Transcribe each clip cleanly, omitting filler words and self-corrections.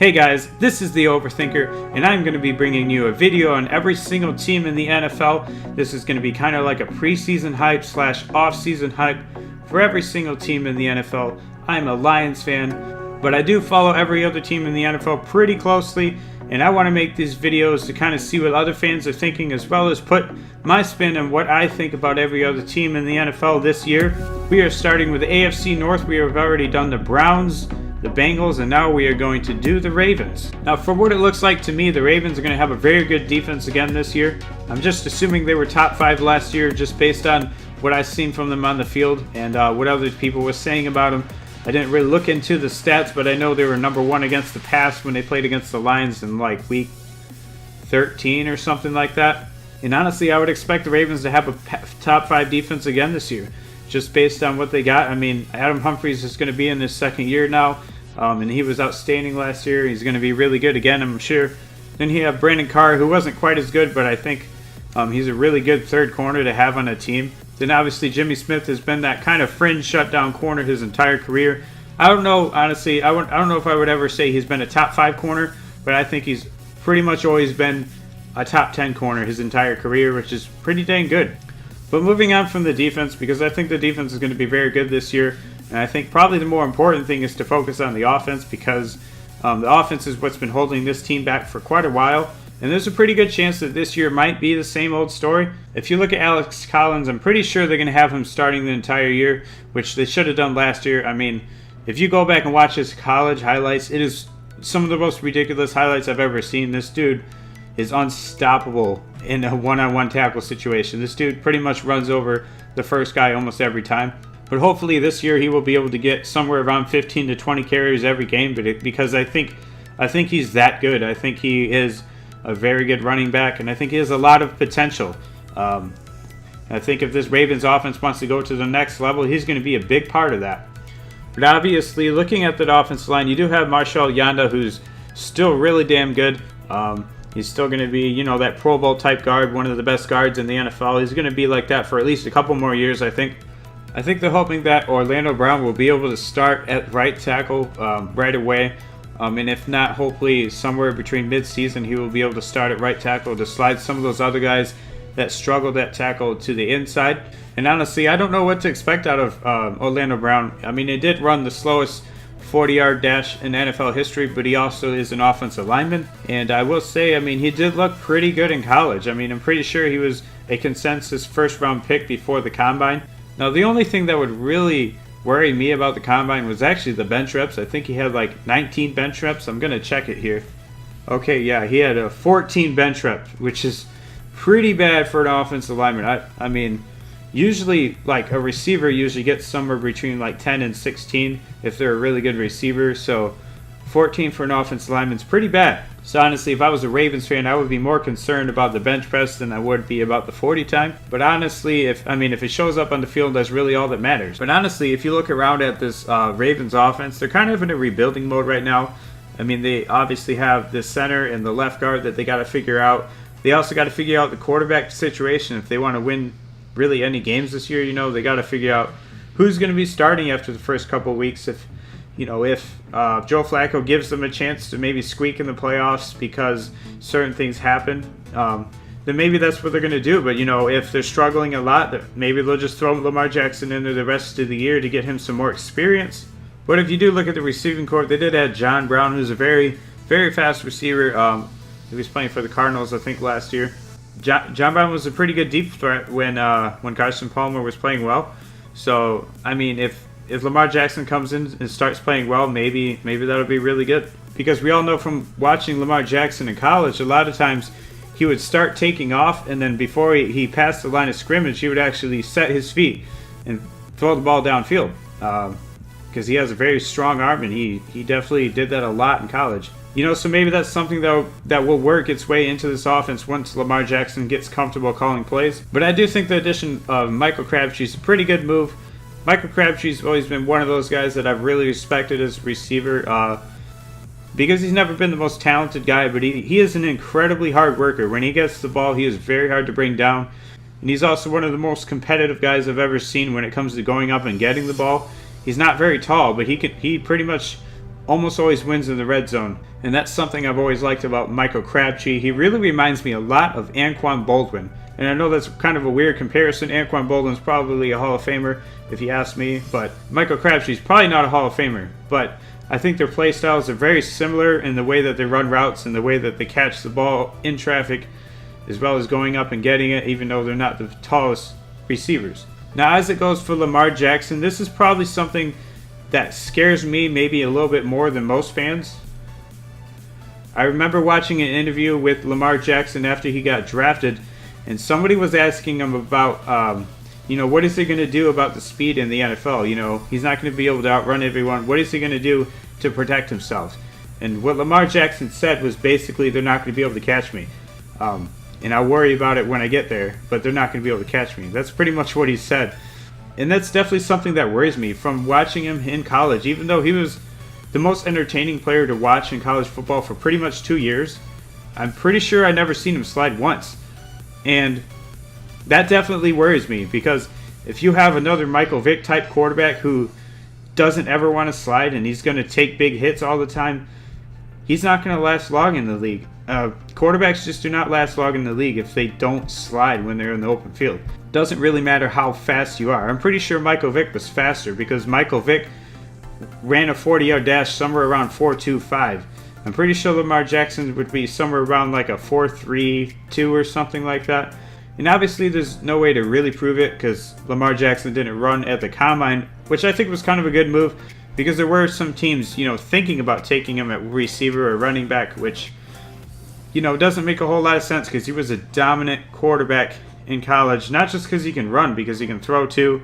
Hey guys, this is the Overthinker, and I'm going to be bringing you a video on every single team in the NFL. This is going to be kind of like a preseason hype slash off-season hype for every single team in the NFL. I'm a Lions fan, but I do follow every other team in the NFL pretty closely, and I want to make these videos to kind of see what other fans are thinking, as well as put my spin on what I think about every other team in the NFL this year. We are starting with the AFC North. We have already done the Browns, the Bengals, and now we are going to do the Ravens. Now, for what it looks like to me, the Ravens are going to have a very good defense again this year. I'm just assuming they were top 5 last year just based on what I've seen from them on the field and what other people were saying about them. I didn't really look into the stats, but I know they were number 1 against the pass when they played against the Lions in like week 13 or something like that. And honestly, I would expect the Ravens to have a top 5 defense again this year, just based on what they got. I mean, Adam Humphries is going to be in his second year now. And he was outstanding last year. He's going to be really good again, I'm sure. Then you have Brandon Carr, who wasn't quite as good, but I think he's a really good third corner to have on a team. Then obviously Jimmy Smith has been that kind of fringe shutdown corner his entire career. I don't know, honestly, I don't know if I would ever say he's been a top 5 corner, but I think he's pretty much always been a top 10 corner his entire career, which is pretty dang good. But moving on from the defense, because I think the defense is going to be very good this year. And I think probably the more important thing is to focus on the offense, because the offense is what's been holding this team back for quite a while. And there's a pretty good chance that this year might be the same old story. If you look at Alex Collins, I'm pretty sure they're going to have him starting the entire year, which they should have done last year. I mean, if you go back and watch his college highlights, it is some of the most ridiculous highlights I've ever seen. This dude is unstoppable in a one-on-one tackle situation. This dude pretty much runs over the first guy almost every time. But hopefully this year he will be able to get somewhere around 15 to 20 carries every game, because I think he's that good. I think he is a very good running back, and I think he has a lot of potential. I think if this Ravens offense wants to go to the next level, he's going to be a big part of that. But obviously, looking at that offensive line, you do have Marshall Yanda, who's still really damn good. He's still going to be, that Pro Bowl type guard, one of the best guards in the NFL. He's going to be like that for at least a couple more years, I think. I think they're hoping that Orlando Brown will be able to start at right tackle right away. And if not, hopefully somewhere between mid-season he will be able to start at right tackle to slide some of those other guys that struggled at tackle to the inside. And honestly, I don't know what to expect out of Orlando Brown. I mean, he did run the slowest 40-yard dash in NFL history, but he also is an offensive lineman. And I will say, I mean, he did look pretty good in college. I mean, I'm pretty sure he was a consensus first-round pick before the Combine. Now, the only thing that would really worry me about the Combine was actually the bench reps. I think he had like 19 bench reps. I'm going to check it here. Okay, yeah, he had a 14 bench reps, which is pretty bad for an offensive lineman. I mean, usually, like, a receiver usually gets somewhere between like 10 and 16 if they're a really good receiver. So 14 for an offensive lineman is pretty bad. So honestly, if I was a Ravens fan, I would be more concerned about the bench press than I would be about the 40 time. But honestly, if it shows up on the field, that's really all that matters. But honestly, if you look around at this Ravens offense, they're kind of in a rebuilding mode right now. I mean, they obviously have the center and the left guard that they got to figure out. They also got to figure out the quarterback situation. If they want to win really any games this year, they got to figure out who's going to be starting after the first couple of weeks. If Joe Flacco gives them a chance to maybe squeak in the playoffs because certain things happen, then maybe that's what they're going to do. But, if they're struggling a lot, maybe they'll just throw Lamar Jackson in there the rest of the year to get him some more experience. But if you do look at the receiving corps, they did add John Brown, who's a very, very fast receiver. He was playing for the Cardinals, I think, last year. John Brown was a pretty good deep threat when Carson Palmer was playing well. So, I mean, if Lamar Jackson comes in and starts playing well, maybe that'll be really good. Because we all know from watching Lamar Jackson in college, a lot of times he would start taking off, and then before he passed the line of scrimmage, he would actually set his feet and throw the ball downfield. Because he has a very strong arm, and he definitely did that a lot in college. So maybe that's something that will work its way into this offense once Lamar Jackson gets comfortable calling plays. But I do think the addition of Michael Crabtree is a pretty good move. Michael Crabtree's always been one of those guys that I've really respected as a receiver because he's never been the most talented guy, but he is an incredibly hard worker. When he gets the ball, he is very hard to bring down. And he's also one of the most competitive guys I've ever seen when it comes to going up and getting the ball. He's not very tall, but he pretty much almost always wins in the red zone. And that's something I've always liked about Michael Crabtree. He really reminds me a lot of Anquan Boldin. And I know that's kind of a weird comparison. Anquan Boldin's probably a Hall of Famer, if you ask me. But Michael Crabtree's probably not a Hall of Famer. But I think their play styles are very similar in the way that they run routes and the way that they catch the ball in traffic, as well as going up and getting it, even though they're not the tallest receivers. Now, as it goes for Lamar Jackson, this is probably something that scares me maybe a little bit more than most fans. I remember watching an interview with Lamar Jackson after he got drafted, and somebody was asking him about, what is he going to do about the speed in the NFL? He's not going to be able to outrun everyone. What is he going to do to protect himself? And what Lamar Jackson said was basically, they're not going to be able to catch me. And I'll worry about it when I get there, but they're not going to be able to catch me. That's pretty much what he said. And that's definitely something that worries me from watching him in college. Even though he was the most entertaining player to watch in college football for pretty much 2 years, I'm pretty sure I never seen him slide once. And that definitely worries me, because if you have another Michael Vick type quarterback who doesn't ever want to slide and he's going to take big hits all the time, he's not going to last long in the league. Quarterbacks just do not last long in the league if they don't slide when they're in the open field. Doesn't really matter how fast you are. I'm pretty sure Michael Vick was faster, because Michael Vick ran a 40-yard dash somewhere around 4.25. I'm pretty sure Lamar Jackson would be somewhere around like a 4.32 or something like that. And obviously there's no way to really prove it, because Lamar Jackson didn't run at the combine, which I think was kind of a good move, because there were some teams, thinking about taking him at receiver or running back, which, doesn't make a whole lot of sense, because he was a dominant quarterback in college, not just because he can run, because he can throw too.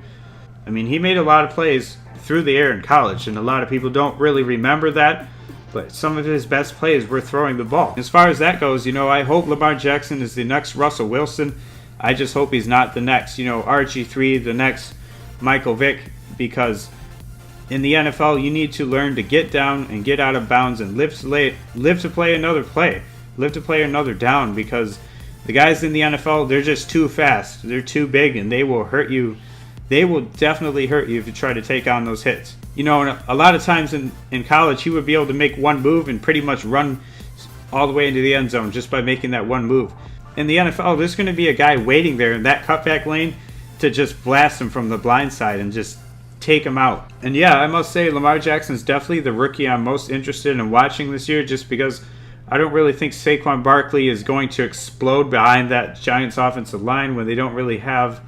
I mean, he made a lot of plays through the air in college, and a lot of people don't really remember that, but some of his best plays were throwing the ball. As far as that goes, I hope Lamar Jackson is the next Russell Wilson. I just hope he's not the next, RG3, the next Michael Vick, because in the NFL, you need to learn to get down and get out of bounds and live to play another play. Live to play another down, because the guys in the NFL, they're just too fast. They're too big, and they will hurt you. They will definitely hurt you if you try to take on those hits. And a lot of times in college, he would be able to make one move and pretty much run all the way into the end zone just by making that one move. In the NFL, there's going to be a guy waiting there in that cutback lane to just blast him from the blind side and just take him out. And yeah, I must say Lamar Jackson's definitely the rookie I'm most interested in watching this year, just because I don't really think Saquon Barkley is going to explode behind that Giants offensive line when they don't really have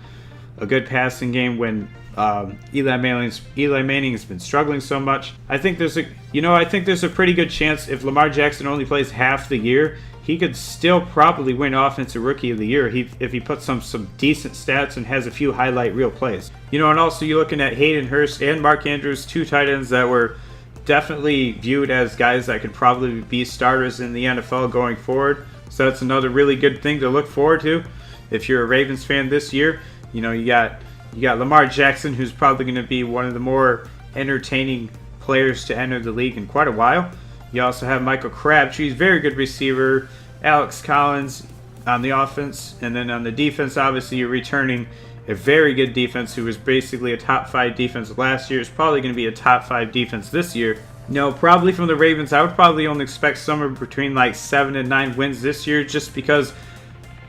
a good passing game, when Eli Manning has been struggling so much. I think there's a pretty good chance if Lamar Jackson only plays half the year, he could still probably win Offensive Rookie of the Year if he puts some decent stats and has a few highlight reel plays. And also you're looking at Hayden Hurst and Mark Andrews, two tight ends that were definitely viewed as guys that could probably be starters in the NFL going forward. So that's another really good thing to look forward to if you're a Ravens fan this year. You got Lamar Jackson, who's probably going to be one of the more entertaining players to enter the league in quite a while. You also have Michael Crabtree, very good receiver, Alex Collins on the offense, and then on the defense, obviously you're returning a very good defense who was basically a top 5 defense last year. Is probably going to be a top 5 defense this year. Probably from the Ravens, I would probably only expect somewhere between like 7 and 9 wins this year, just because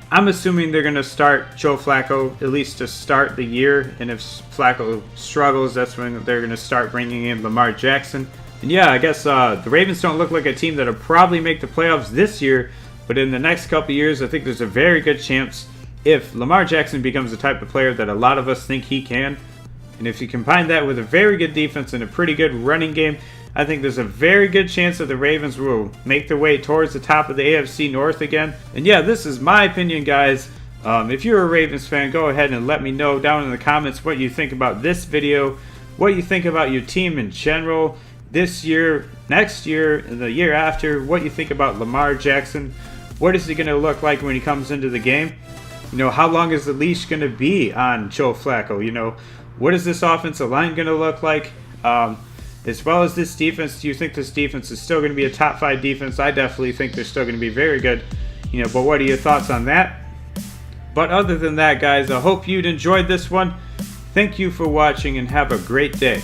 I'm assuming they're going to start Joe Flacco, at least to start the year. And if Flacco struggles, that's when they're going to start bringing in Lamar Jackson. And yeah, I guess the Ravens don't look like a team that'll probably make the playoffs this year. But in the next couple years, I think there's a very good chance, if Lamar Jackson becomes the type of player that a lot of us think he can, and if you combine that with a very good defense and a pretty good running game, I think there's a very good chance that the Ravens will make their way towards the top of the AFC North again. And yeah, this is my opinion, guys. If you're a Ravens fan, go ahead and let me know down in the comments what you think about this video, what you think about your team in general this year, next year, and the year after, what you think about Lamar Jackson. What is he going to look like when he comes into the game? How long is the leash going to be on Joe Flacco? What is this offensive line going to look like? As well as this defense, do you think this defense is still going to be a top 5 defense? I definitely think they're still going to be very good. But what are your thoughts on that? But other than that, guys, I hope you'd enjoyed this one. Thank you for watching and have a great day.